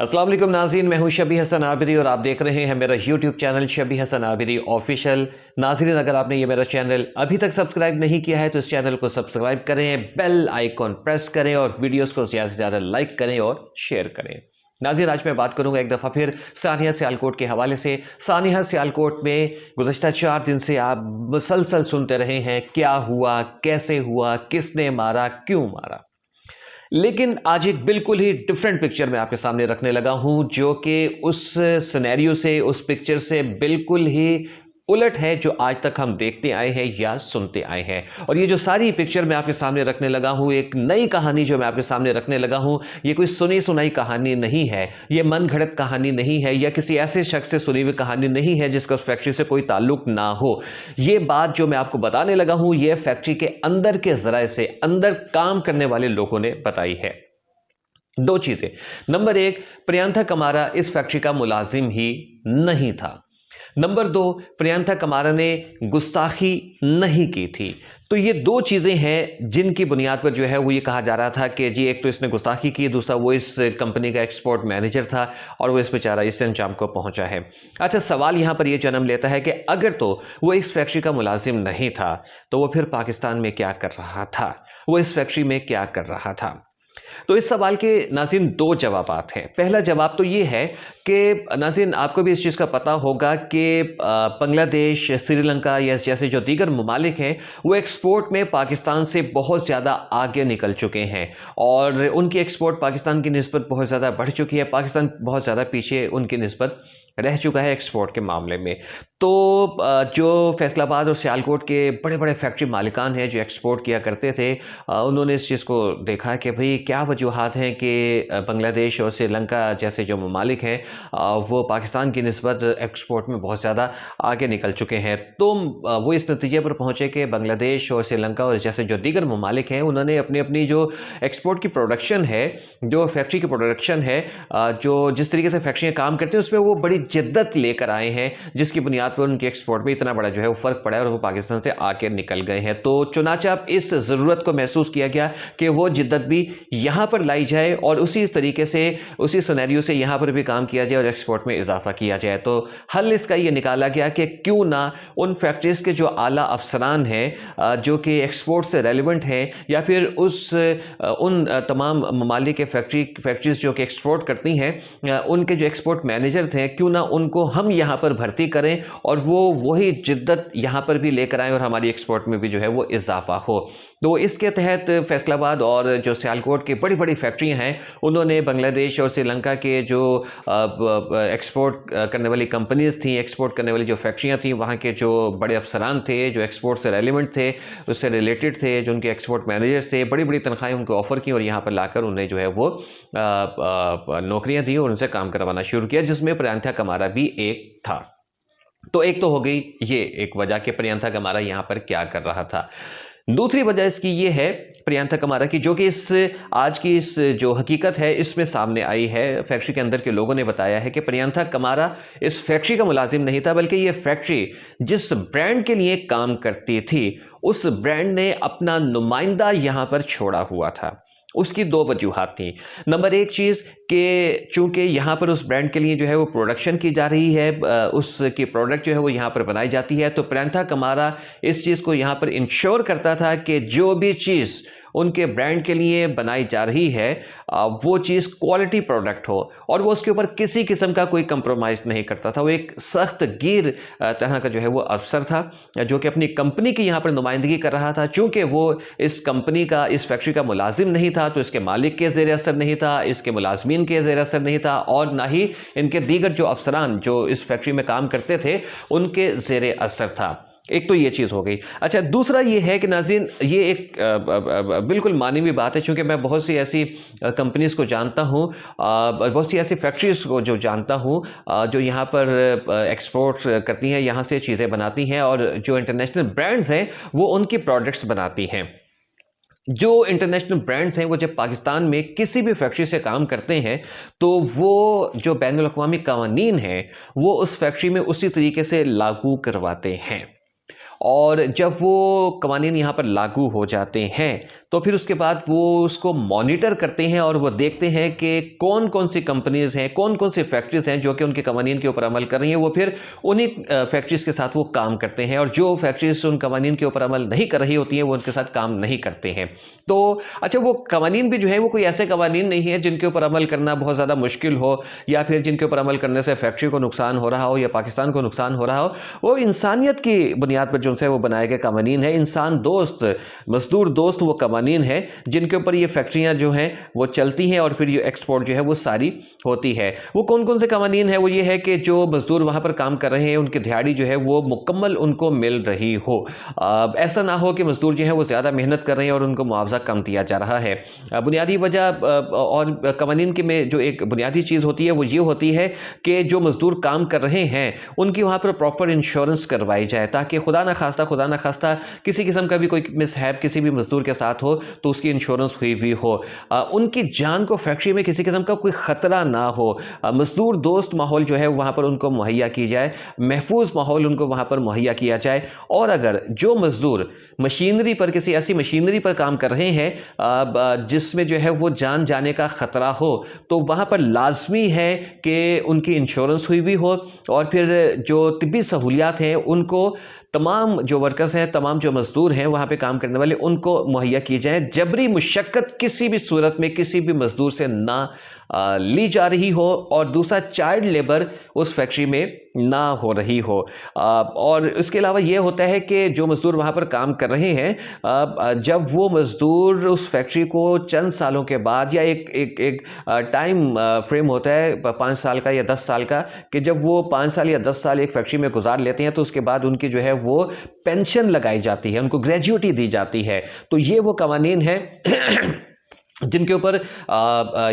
अस्सलाम वालेकुम नाज़रीन, मैं हूं शबी हसन आबिदी और आप देख रहे हैं मेरा YouTube channel शबी Hasan Abidi official. नाज़रीन, अगर आपने ये मेरा चैनल अभी तक सब्सक्राइब नहीं किया है तो इस चैनल को सब्सक्राइब करें, बेल आइकॉन प्रेस करें और वीडियोस को ज़्यादा से ज़्यादा लाइक करें और शेयर करें। नाज़रीन, आज मैं बात करूंगा एक दफ़ा फिर सानिया सियालकोट के हवाले से। सानिया सियालकोट में गुज़श्ता 4 दिन से आप मुसलसल सुनते रहे हैं क्या हुआ, कैसे हुआ, किसने मारा, क्यों मारा। लेकिन आज एक बिल्कुल ही डिफरेंट पिक्चर मैं आपके सामने रखने लगा हूं, जो कि उस सिनेरियो से, उस पिक्चर से बिल्कुल ही उलट है जो आज तक हम देखते आए हैं या सुनते आए हैं। और ये जो सारी पिक्चर मैं आपके सामने रखने लगा हूं, एक नई कहानी जो मैं आपके सामने रखने लगा हूं, ये कोई सुनी सुनाई कहानी नहीं है, ये मन घड़त कहानी नहीं है, या किसी ऐसे शख्स से सुनी हुई कहानी नहीं है जिसका उस फैक्ट्री से कोई ताल्लुक ना हो। ये बात जो मैं आपको बताने लगा हूं, ये फैक्ट्री के अंदर के ज़राए से, अंदर काम करने वाले लोगों ने बताई है। 2 चीज़ें। नंबर 1, प्रियंका कमारा इस फैक्ट्री का मुलाजिम ही नहीं था। नंबर 2, प्रियंका कमारा ने गुस्ताखी नहीं की थी। तो ये 2 चीज़ें हैं जिनकी बुनियाद पर जो है वो ये कहा जा रहा था कि जी एक तो इसने गुस्ताखी की, दूसरा वो इस कंपनी का एक्सपोर्ट मैनेजर था और वो इस बेचारा इस अंजाम को पहुंचा है। अच्छा, सवाल यहाँ पर ये जन्म लेता है कि अगर तो वो इस फैक्ट्री का मुलाजिम नहीं था तो वो फिर पाकिस्तान में क्या कर रहा था, वो इस फैक्ट्री में क्या कर रहा था। तो इस सवाल के नाज़रीन 2 जवाबात हैं। पहला जवाब तो ये है कि नाज़रीन आपको भी इस चीज़ का पता होगा कि बांग्लादेश, श्रीलंका या जैसे जो दीगर ममालिक हैं वो एक्सपोर्ट में पाकिस्तान से बहुत ज़्यादा आगे निकल चुके हैं और उनकी एक्सपोर्ट पाकिस्तान की निस्बत बहुत ज़्यादा बढ़ चुकी है। पाकिस्तान बहुत ज़्यादा पीछे उनकी निस्बत रह चुका है एक्सपोर्ट के मामले में। तो जो फैसलाबाद और सियालकोट के बड़े बड़े फैक्ट्री मालिकान हैं जो एक्सपोर्ट किया करते थे, उन्होंने इस चीज़ को देखा कि भाई क्या वजूहात हैं कि बांग्लादेश और श्रीलंका जैसे जो ममालिक हैं वो पाकिस्तान की निस्बत एक्सपोर्ट में बहुत ज़्यादा आगे निकल चुके हैं। तो वो इस नतीजे पर पहुँचे कि बांग्लादेश और श्रीलंका और जैसे जो दीगर ममालिक हैं उन्होंने अपनी अपनी जो एक्सपोर्ट की प्रोडक्शन है, जो फैक्ट्री की प्रोडक्शन है, जो जिस तरीके से फैक्ट्रियाँ काम करती हैं उसमें वो बड़ी जिद्दत लेकर आए हैं, जिसकी बुनियाद पर उनके एक्सपोर्ट में इतना बड़ा जो है वो फ़र्क पड़ा है और वो पाकिस्तान से आके निकल गए हैं। तो चुनाचा इस ज़रूरत को महसूस किया गया कि वो जिद्दत भी यहाँ पर लाई जाए और उसी तरीके से, उसी सिनेरियो से यहाँ पर भी काम किया जाए और एक्सपोर्ट में इजाफा किया जाए। तो हल इसका ये निकाला गया कि क्यों ना उन फैक्ट्रीज़ के जो आला अफसरान हैं जो कि एक्सपोर्ट से रेलिवेंट हैं या फिर उन तमाम ममालिक के फैक्ट्रीज़ जो कि एक्सपोर्ट करती हैं उनके जो एक्सपोर्ट मैनेजर्स हैं, क्यों ना उनको हम यहाँ पर भर्ती करें और वो वही जिद्दत यहाँ पर भी लेकर आएँ और हमारी एक्सपोर्ट में भी जो है वो इजाफा हो। तो इसके तहत फैसलाबाद और जो सियालकोट की बड़ी बड़ी फैक्ट्रियाँ हैं उन्होंने बांग्लादेश और श्रीलंका के जो एक्सपोर्ट करने वाली कंपनीज़ थी, एक्सपोर्ट करने वाली जो फैक्ट्रियाँ थी, वहाँ के जो बड़े अफसरान थे जो एक्सपोर्ट से रेलिवेंट थे, उससे रिलेटेड थे, जो उनके एक्सपोर्ट मैनेजर्स थे, बड़ी बड़ी तनख्वाहें उनको ऑफ़र की और यहाँ पर लाकर उन्हें जो है वो नौकरियाँ दी और उनसे काम करवाना शुरू किया, जिसमें प्रियंका कमारा भी एक था। तो एक तो हो गई ये एक वजह कि प्रियंका कमारा यहाँ पर क्या कर रहा था। दूसरी वजह इसकी ये है प्रियंका कमारा की, जो कि आज की इस जो हकीकत है इसमें सामने आई है। फैक्ट्री के अंदर के लोगों ने बताया है कि प्रियंका कमारा इस फैक्ट्री का मुलाजिम नहीं था, बल्कि ये फैक्ट्री जिस ब्रांड के लिए काम करती थी उस ब्रांड ने अपना नुमाइंदा यहाँ पर छोड़ा हुआ था। उसकी 2 वजूहात थी। नंबर 1 चीज़ कि चूँकि यहाँ पर उस ब्रांड के लिए जो है वो प्रोडक्शन की जा रही है, उसकी प्रोडक्ट जो है वो यहाँ पर बनाई जाती है, तो प्रियंका कमारा इस चीज़ को यहाँ पर इंश्योर करता था कि जो भी चीज़ उनके ब्रांड के लिए बनाई जा रही है वो चीज़ क्वालिटी प्रोडक्ट हो और वो उसके ऊपर किसी किस्म का कोई कंप्रोमाइज़ नहीं करता था। वो एक सख्त गिर तरह का जो है वो अफसर था जो कि अपनी कंपनी की यहाँ पर नुमाइंदगी कर रहा था। चूँकि वो इस कंपनी का, इस फैक्ट्री का मुलाजिम नहीं था तो इसके मालिक के ज़ेर असर नहीं था, इसके मुलाजमीन के ज़ेर असर नहीं था और ना ही इनके दीगर जो अफसरान जो इस फैक्ट्री में काम करते थे उनके ज़ेर असर था। एक तो ये चीज़ हो गई। अच्छा, दूसरा ये है कि नाज़रीन ये एक बिल्कुल मानवीय बात है, चूँकि मैं बहुत सी ऐसी कंपनीज़ को जानता हूँ, बहुत सी ऐसी फैक्ट्रीज़ को जो जानता हूँ जो यहाँ पर एक्सपोर्ट करती हैं, यहाँ से चीज़ें बनाती हैं और जो इंटरनेशनल ब्रांड्स हैं वो उनकी प्रोडक्ट्स बनाती हैं। जो इंटरनेशनल ब्रांड्स हैं वो जब पाकिस्तान में किसी भी फैक्ट्री से काम करते हैं तो वो जो बैनुल अक़वामी क़वानीन हैं वो उस फैक्ट्री में उसी तरीके से लागू करवाते हैं और जब वो कवानीन यहाँ पर लागू हो जाते हैं तो फिर उसके बाद वो उसको मॉनिटर करते हैं और वो देखते हैं कि कौन कौन सी कंपनीज़ हैं, कौन कौन सी फैक्ट्रीज़ हैं जो कि उनके कवानीन के ऊपर अमल कर रही हैं। वो फिर उन्हीं फैक्ट्रीज़ के साथ वो काम करते हैं, और जो फैक्ट्रीज़ उन कवानीन के ऊपर अमल नहीं कर रही होती हैं वो उनके साथ काम नहीं करते हैं। तो अच्छा, वो कवानीन भी जो है वो कोई ऐसे कवानीन नहीं है जिनके ऊपर अमल करना बहुत ज़्यादा मुश्किल हो, या फिर जिनके ऊपर अमल करने से फैक्ट्री को नुकसान हो रहा हो या पाकिस्तान को नुकसान हो रहा हो। वो इंसानियत की बुनियाद पर जो है वो बनाए गए कवानीन है, इंसान दोस्त, मजदूर दोस्त वो कवानीन है जिनके ऊपर ये फैक्ट्रियाँ जो हैं वो चलती हैं, और फिर ये एक्सपोर्ट जो है वो सारी होती है। वो कौन कौन से कवानीन है? वो ये है कि जो मजदूर वहाँ पर काम कर रहे हैं उनकी दिहाड़ी जो है वो मुकम्मल उनको मिल रही हो। ऐसा ना हो कि मजदूर जो है वो ज़्यादा मेहनत कर रहे हैं और उनको मुआवजा कम दिया जा रहा है। बुनियादी वजह और कवानीन के में जो एक बुनियादी चीज़ होती है वो ये होती है कि जो मजदूर काम कर रहे हैं उनकी वहाँ पर प्रॉपर इंश्योरेंस करवाई जाए, ताकि खुदा न खास्ता किसी किस्म का भी कोई मिसहैप किसी भी मजदूर के साथ हो तो उसकी इंश्योरेंस हुई हुई हो, उनकी जान को फैक्ट्री में किसी किस्म का कोई ख़तरा ना हो। मजदूर दोस्त माहौल जो है वहाँ पर उनको मुहैया की जाए, महफूज माहौल उनको वहाँ पर मुहैया किया जाए। और अगर जो मजदूर मशीनरी पर, किसी ऐसी मशीनरी पर काम कर रहे हैं जिसमें जो है वो जान जाने का ख़तरा हो, तो वहाँ पर लाजमी है कि उनकी इंश्योरेंस हुई हुई हो, और फिर जो तिब्बी सहूलियात हैं उनको तमाम जो वर्कर्स हैं, तमाम जो मजदूर हैं वहाँ पे काम करने वाले, उनको मुहैया की जाए। जबरी मुशक्क़त किसी भी सूरत में किसी भी मजदूर से ना ली जा रही हो, और दूसरा चाइल्ड लेबर उस फैक्ट्री में ना हो रही हो। और इसके अलावा ये होता है कि जो मज़दूर वहाँ पर काम कर रहे हैं, जब वो मज़दूर उस फैक्ट्री को चंद सालों के बाद, या एक टाइम फ्रेम होता है 5 साल का या 10 साल का, कि जब वो 5 साल या 10 साल एक फैक्ट्री में गुजार लेते हैं तो उसके बाद उनकी जो है वो पेंशन लगाई जाती है, उनको ग्रेजुइटी दी जाती है। तो ये वो कवानीन है जिनके ऊपर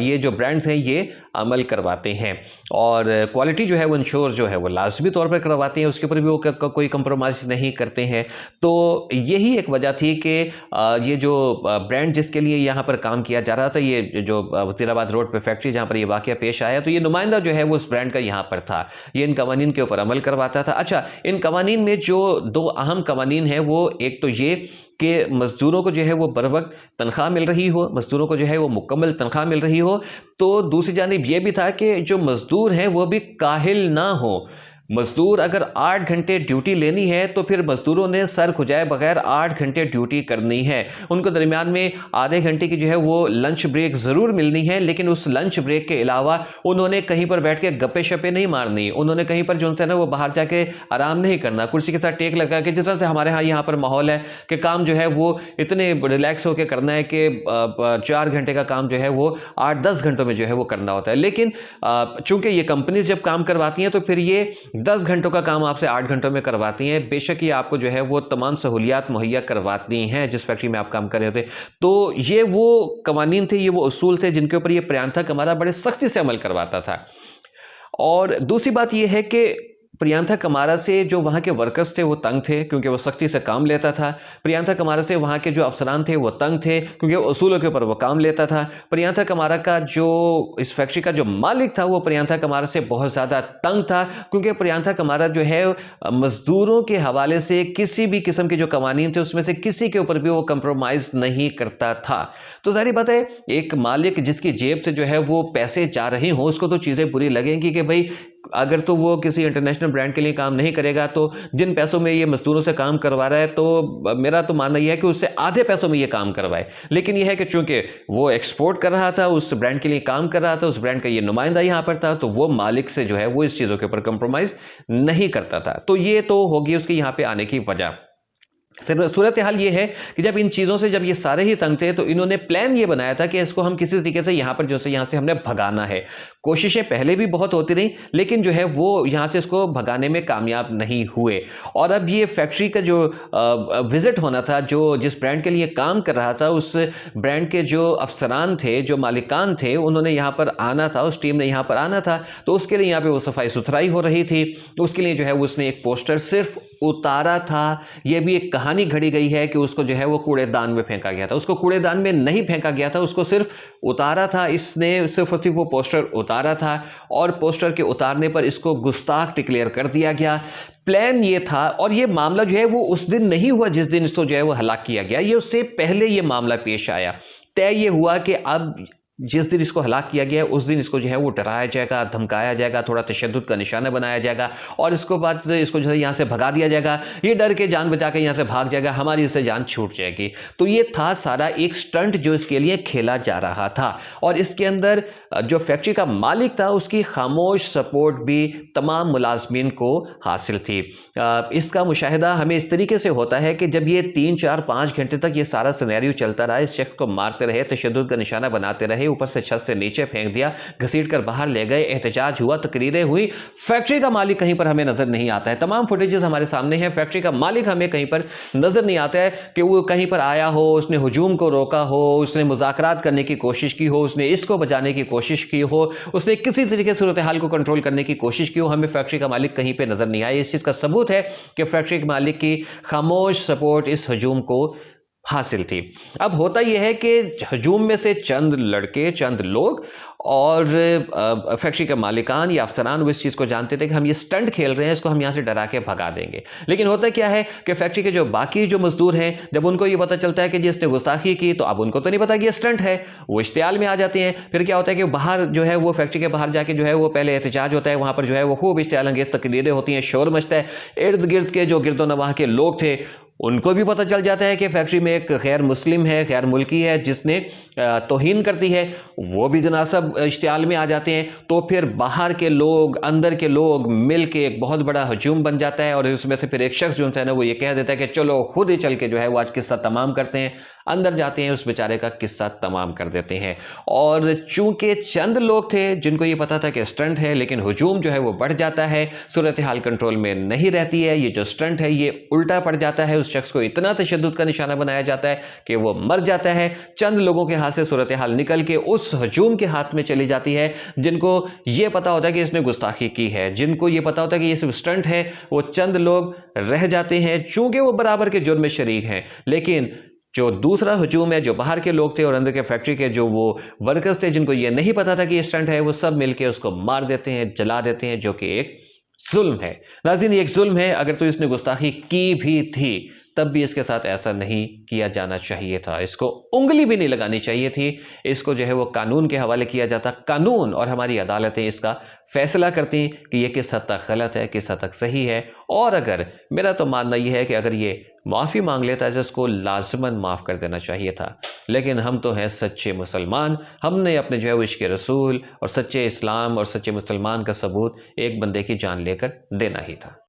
ये जो ब्रांड्स हैं ये अमल करवाते हैं, और क्वालिटी जो है वो इंश्योर जो है वो लाजमी तौर पर करवाते हैं, उसके ऊपर भी वो कोई कंप्रोमाइज़ नहीं करते हैं। तो यही एक वजह थी कि ये जो ब्रांड जिसके लिए यहाँ पर काम किया जा रहा था, ये जो वज़ीराबाद रोड पे फैक्ट्री जहाँ पर ये वाक़या पेश आया, तो ये नुमाइंदा जो है वो उस ब्रांड का यहाँ पर था, ये इन कवानीन के ऊपर अमल करवाता था। अच्छा, इन कवानीन में जो 2 अहम कवानीन हैं वो एक तो ये कि मज़दूरों को जो है वो बर वक्त तनख्वाह मिल रही हो, मज़दूरों को जो है वो मुकम्मल तनख्वाह मिल रही हो। तो दूसरी जानिब ये भी था कि जो मज़दूर हैं वो भी काहिल ना हो। मज़दूर अगर 8 घंटे ड्यूटी लेनी है तो फिर मज़दूरों ने सर खुजाए बगैर 8 घंटे ड्यूटी करनी है। उनको दरमियान में आधे घंटे की जो है वो लंच ब्रेक ज़रूर मिलनी है, लेकिन उस लंच ब्रेक के अलावा उन्होंने कहीं पर बैठ के गप्पे शप्पे नहीं मारनी, उन्होंने कहीं पर जो है ना वो बाहर जाके आराम नहीं करना, कुर्सी के साथ टेक लगा के, जिस तरह से हमारे यहाँ पर माहौल है कि काम जो है वो इतने रिलैक्स होकर करना है कि 4 घंटे का काम जो है वो 8-10 घंटों में जो है वो करना होता है। लेकिन चूँकि ये कंपनीज जब काम करवाती हैं तो फिर ये 10 घंटों का काम आपसे 8 घंटों में करवाती हैं। बेशक ये आपको जो है वो तमाम सहूलियात मुहैया करवाती हैं जिस फैक्ट्री में आप काम कर रहे होते। तो ये वो कवानीन थे, ये वो उसूल थे जिनके ऊपर ये प्रियांथा कमारा बड़े सख्ती से अमल करवाता था। और दूसरी बात ये है कि प्रियांथा कमारा से जो वहाँ के वर्कर्स थे वो तंग थे, क्योंकि वो सख्ती से काम लेता था। प्रियांथा कमारा से वहाँ के जो अफसरान थे वो तंग थे, क्योंकि उसूलों के ऊपर वो काम लेता था। प्रियांथा कमारा का जो इस फैक्ट्री का जो मालिक था वो प्रियांथा कमारा से बहुत ज़्यादा तंग था, क्योंकि प्रियांथा कमारा जो है मज़दूरों के हवाले से किसी भी किस्म के जो कवानीन थे उसमें से किसी के ऊपर भी वो कंप्रोमाइज़ नहीं करता था। तो ज़ाहिर बात है, एक मालिक जिसकी जेब से जो है वो पैसे जा रहे हों उसको तो चीज़ें बुरी लगेंगी कि भाई अगर तो वो किसी इंटरनेशनल ब्रांड के लिए काम नहीं करेगा तो जिन पैसों में ये मजदूरों से काम करवा रहा है, तो मेरा तो मानना यह है कि उससे आधे पैसों में ये काम करवाए। लेकिन यह है कि चूंकि वो एक्सपोर्ट कर रहा था, उस ब्रांड के लिए काम कर रहा था, उस ब्रांड का ये नुमाइंदा यहाँ पर था, तो वो मालिक से जो है वो इस चीज़ों के ऊपर कंप्रोमाइज़ नहीं करता था। तो ये तो होगी उसके यहाँ पर आने की वजह। सूरत हाल ये है कि जब इन चीज़ों से जब ये सारे ही तंग थे तो इन्होंने प्लान ये बनाया था कि इसको हम किसी तरीके से यहाँ पर जो से यहाँ से हमने भगाना है। कोशिशें पहले भी बहुत होती रही, लेकिन जो है वो यहाँ से इसको भगाने में कामयाब नहीं हुए। और अब ये फैक्ट्री का जो विज़िट होना था, जो जिस ब्रांड के लिए काम कर रहा था, उस ब्रांड के जो अफसरान थे, जो मालिकान थे, उन्होंने यहाँ पर आना था, उस टीम ने यहाँ पर आना था। तो उसके लिए यहाँ पर वो सफाई सुथराई हो रही थी। उसके लिए जो है उसने एक पोस्टर सिर्फ उतारा था। ये भी एक कहानी घड़ी गई है कि उसको जो है वो कूड़ेदान में फेंका गया था। उसको कूड़ेदान में नहीं फेंका गया था, उसको सिर्फ उतारा था, इसने सिर्फ और सिर्फ वो पोस्टर उतारा था और पोस्टर के उतारने पर इसको गुस्ताख डिक्लेयर कर दिया गया। प्लान ये था, और ये मामला जो है वो उस दिन नहीं हुआ जिस दिन इसको जो है वो हलाक किया गया, ये उससे पहले ये मामला पेश आया। तय ये हुआ कि अब जिस दिन इसको हलाक किया गया है उस दिन इसको जो है वो डराया जाएगा, धमकाया जाएगा, थोड़ा तशद्दुद का निशाना बनाया जाएगा और इसको बाद इसको जो है यहाँ से भगा दिया जाएगा, ये डर के जान बचा के यहाँ से भाग जाएगा, हमारी इससे जान छूट जाएगी। तो ये था सारा एक स्टंट जो इसके लिए खेला जा रहा था। और इसके अंदर जो फैक्ट्री का मालिक था उसकी खामोश सपोर्ट भी तमाम मुलाजमीन को हासिल थी। इसका मुशाहिदा हमें इस तरीके से होता है कि जब ये 3, 4, 5 घंटे तक ये सारा सिनेरियो चलता रहा, इस शख्स को मारते रहे, तशद्दुद का निशाना बनाते रहे, ऊपर से छत से नीचे फेंक दिया, घसीट कर बाहर ले गए, एहतजाज हुआ, तकरीरें हुई, फैक्ट्री का मालिक कहीं पर हमें नजर नहीं आता है। तमाम फुटेजेस हमारे सामने हैं, फैक्ट्री का मालिक हमें कहीं पर नजर नहीं आता है कि वो कहीं पर आया हो, उसने हुजूम को रोका हो, उसने मुज़ाकरात करने की कोशिश की हो, उसने इसको बचाने की कोशिश की हो, उसने किसी तरीके से सूरत हाल को कंट्रोल करने की कोशिश की हो। हमें फैक्ट्री का मालिक कहीं पे नजर नहीं आया। इस चीज़ का सबूत है कि फैक्ट्री के मालिक की खामोश सपोर्ट इस हजूम को हासिल थी। अब होता यह है कि हजूम में से चंद लड़के, चंद लोग और फैक्ट्री के मालिकान या अफसरान वो इस चीज़ को जानते थे कि हम ये स्टंट खेल रहे हैं, इसको हम यहाँ से डरा के भगा देंगे। लेकिन होता क्या है कि फैक्ट्री के जो बाकी जो मजदूर हैं, जब उनको ये पता चलता है कि जिसने गुस्ताखी की, तो अब उनको तो नहीं पता कि ये स्टंट है, वो इश्तियाल में आ जाते हैं। फिर क्या होता है कि बाहर जो है वो फैक्ट्री के बाहर जाके जो है वो पहले एहतजाज होता है, वहाँ पर जो है वो खूब इश्तियाल अंगेज़ तकरीरें होती हैं, शोर मचता है। इर्द गिर्द के जो गिरदो नवाह के लोग थे उनको भी पता चल जाता है कि फैक्ट्री में एक गैर मुस्लिम है, गैर मुल्की है जिसने तौहीन करती है, वो भी जनासब इश्तियाल में आ जाते हैं। तो फिर बाहर के लोग, अंदर के लोग मिल के एक बहुत बड़ा हजूम बन जाता है और उसमें से फिर एक शख्स जो है ना वो ये कह देता है कि चलो खुद ही चल के जो है वो आज किस्सा तमाम करते हैं। अंदर जाते हैं, उस बेचारे का किस्सा तमाम कर देते हैं। और चूंकि चंद लोग थे जिनको ये पता था कि स्टंट है, लेकिन हुजूम जो है वो बढ़ जाता है, सूरत हाल कंट्रोल में नहीं रहती है, ये जो स्टंट है ये उल्टा पड़ जाता है, उस शख्स को इतना तशद्दुद का निशाना बनाया जाता है कि वो मर जाता है। चंद लोगों के हाथ से सूरत हाल निकल के उस हजूम के हाथ में चली जाती है जिनको ये पता होता है कि इसने गुस्ताखी की है, जिनको ये पता होता है कि ये सिर्फ स्टंट है, वो चंद लोग रह जाते हैं चूंकि वो बराबर के जुर्म में शरीक हैं। लेकिन जो दूसरा हजूम है, जो बाहर के लोग थे और अंदर के फैक्ट्री के जो वो वर्कर्स थे जिनको ये नहीं पता था कि ये स्टंट है, वो सब मिलके उसको मार देते हैं, जला देते हैं, जो कि एक जुल्म है। नाज़रीन, ये एक जुल्म है। अगर तो इसने गुस्ताखी की भी थी तब भी इसके साथ ऐसा नहीं किया जाना चाहिए था, इसको उंगली भी नहीं लगानी चाहिए थी, इसको जो है वो कानून के हवाले किया जाता। कानून और हमारी अदालतें इसका फैसला करती कि ये किस हद तक गलत है, किस हद तक सही है। और अगर मेरा तो मानना यह है कि अगर ये माफ़ी मांग लेता है तो इसको लाजमन माफ़ कर देना चाहिए था। लेकिन हम तो हैं सच्चे मुसलमान, हमने अपने जो है वो इश्क़ रसूल और सच्चे इस्लाम और सच्चे मुसलमान का सबूत एक बंदे की जान लेकर देना ही था।